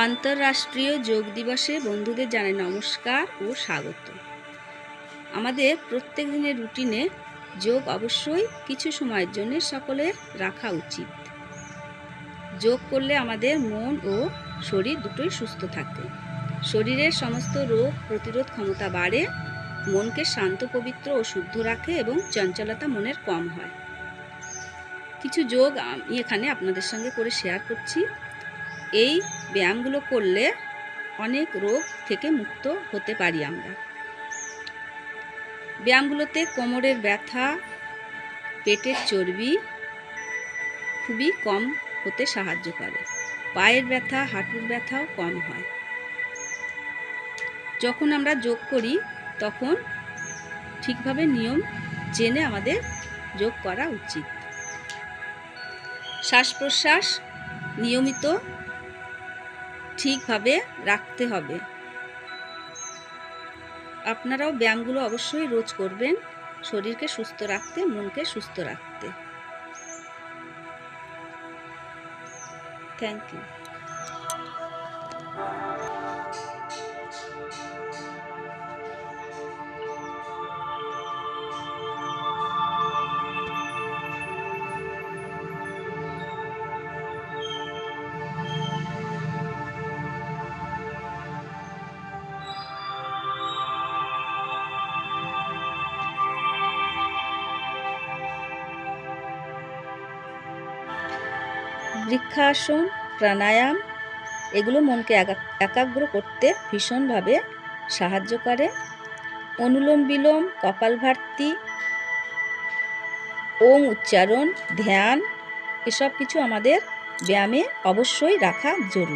আন্তর্রাষ্ট্রীয় যোগ দিবসে বন্ধুদের জানাই নমস্কার ও স্বাগত। আমাদের প্রত্যেক দিনের রুটিনে যোগ অবশ্যই কিছু সময়ের জন্য সকলের রাখা উচিত। যোগ করলে আমাদের মন ও শরীর দুটোই সুস্থ থাকে। শরীরের সমস্ত রোগ প্রতিরোধ ক্ষমতা বাড়ে, মনকে শান্ত, পবিত্র ও শুদ্ধ রাখে এবং চঞ্চলতা মনের কম হয়। কিছু যোগ আমি এখানে আপনাদের সঙ্গে করে শেয়ার করছি। এই ব্যায়ামগুলো করলে অনেক রোগ থেকে মুক্ত হতে পারি আমরা। ব্যায়ামগুলোতে কোমরের ব্যথা, পেটের চর্বি খুবই কম হতে সাহায্য করে। পায়ের ব্যথা, হাঁটুর ব্যথাও কম হয়। যখন আমরা যোগ করি তখন ঠিকভাবে নিয়ম জেনে আমাদের যোগ করা উচিত। শ্বাস প্রশ্বাস নিয়মিত ঠিকভাবে রাখতে হবে। আপনারাও ব্যায়ামগুলো অবশ্যই রোজ করবেন, শরীরকে সুস্থ রাখতে, মনকে সুস্থ রাখতে। Thank you. বৃক্ষাসন, প্রাণায়াম এগুলো মনকে একাগ্র করতে ভীষণভাবে সাহায্য করে। অনুলোম বিলোম, কপালভাতি, ওম উচ্চারণ, ধ্যান এসব কিছু আমাদের ব্যায়ামে অবশ্যই রাখা জরুরি।